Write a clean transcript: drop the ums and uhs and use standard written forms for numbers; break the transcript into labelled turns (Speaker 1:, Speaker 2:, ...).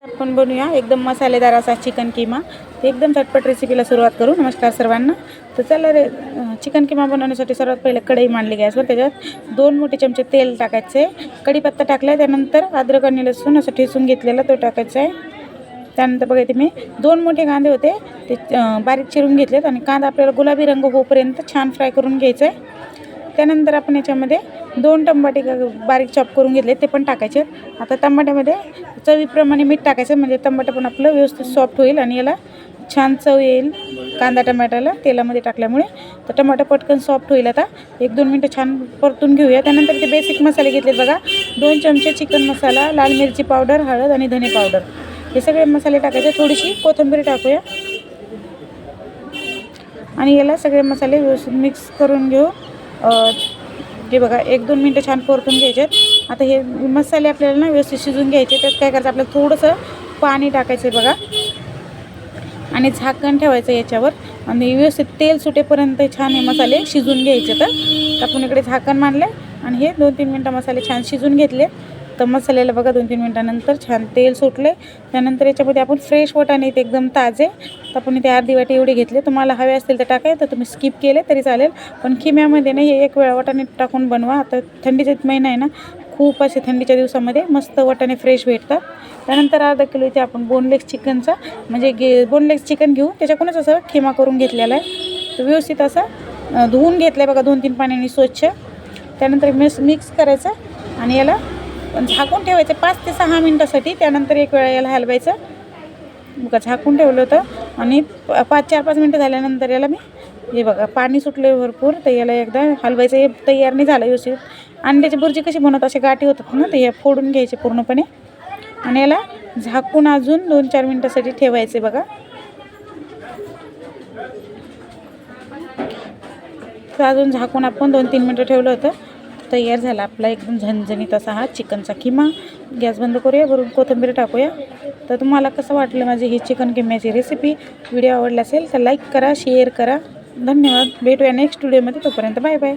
Speaker 1: आपण बनवूया एकदम मसालेदार असा चिकन किमा. ते एकदम झटपट रेसिपीला सुरुवात करू. नमस्कार सर्वांना. तर चला रे, चिकन किमा बनवण्यासाठी सर्वात पहिले कढई मांडली गॅसवर. त्याच्यात 2 मोठे चमचे तेल टाकायचे. कढीपत्ता टाकला, त्यानंतर अद्रक आणि लसूण असं ठेचून घेतलेला तो टाकायचा आहे. त्यानंतर बघा मी 2 मोठे कांदे होते ते बारीक चिरून घेतलेत आणि कांदा आपल्याला गुलाबी रंग होईपर्यंत छान फ्राय करून घ्यायचं आहे. त्यानंतर आपण याच्यामध्ये 2 टमाटे बारीक चॉप करून घेतले ते पण टाकायचे. आता टमाट्यामध्ये चवीप्रमाणे मीठ टाकायचं, म्हणजे टमाटर पण आपलं व्यवस्थित सॉफ्ट होईल आणि याला छान चव येईल कांदा टमाट्याला तेलामध्ये टाकल्यामुळे. तर टमाटर पटकन सॉफ्ट होईल. आता 1-2 मिनटं छान परतून घेऊया. त्यानंतर ते बेसिक मसाले घेतलेत बघा. 2 चमचे चिकन मसाला, लाल मिरची पावडर, हळद आणि धने पावडर, हे सगळे मसाले टाकायचे. थोडीशी कोथिंबीर टाकूया आणि याला सगळे मसाले व्यवस्थित मिक्स करून घेऊ. हे बघा 1-2 मिनटं छान परतून घ्यायचे. आता हे मसाले आपल्याला ना व्यवस्थित शिजून घ्यायचे. त्यात काय करायचं, आपल्याला थोडंसं पाणी टाकायचं आहे बघा आणि झाकण ठेवायचं याच्यावर आणि व्यवस्थित तेल सुटेपर्यंत छान हे मसाले शिजून घ्यायचे. तर आपण इकडे झाकण मांडले आणि हे 2-3 मिनटं मसाले छान शिजून घेतले. तर मसाल्याला बघा 2-3 मिनटानंतर छान तेल सुटले. त्यानंतर याच्यामध्ये आपण फ्रेश वाटाणे ते एकदम ताजे, तर आपण इथे अर्धी वाटी एवढे घेतले. तुम्हाला हवे असतील तर टाकाय, तर तुम्ही स्किप केले तरी चालेल. पण किम्यामध्ये ना हे 1 वेळा वाटाणे टाकून बनवा. आता थंडीचा महिना आहे ना, खूप असे थंडीच्या दिवसामध्ये मस्त वाटाणे फ्रेश भेटतात. त्यानंतर अर्धा किलो इथे आपण बोनलेस चिकनचा म्हणजे बोनलेस चिकन घेऊ, त्याच्याकडूनच असं खिमा करून घेतलेला आहे. तर व्यवस्थित असा धुवून घेतला आहे बघा 2-3 पाण्याने स्वच्छ. त्यानंतर मिक्स करायचं आणि याला झाकून ठेवायचं 5 ते 6 मिनटासाठी. त्यानंतर 1 वेळा याला हलवायचं बघा. झाकून ठेवलं होतं आणि 4-5 मिनटं झाल्यानंतर याला मी हे बघा पाणी सुटले भरपूर. तर याला एकदा हलवायचं. हे तयार नाही झालं व्यवस्थित. अंड्याची बुर्जी कशी बनवतात असे गाठी होतात ना, ते हे फोडून घ्यायचे पूर्णपणे आणि याला झाकून अजून 2-4 मिनटासाठी ठेवायचे बघा. तर अजून झाकून आपण 2-3 मिनटं ठेवलं होतं. तयार झाला आपला एकदम झणझणीत असा हा चिकनचा किमा. गॅस बंद करूया, वरून कोथिंबीर टाकूया. तर तुम्हाला कसं वाटलं माझी ही चिकन किम्याची रेसिपी? व्हिडिओ आवडला असेल तर लाईक करा, शेअर करा. धन्यवाद. भेटूया नेक्स्ट व्हिडिओमध्ये. तोपर्यंत बाय बाय.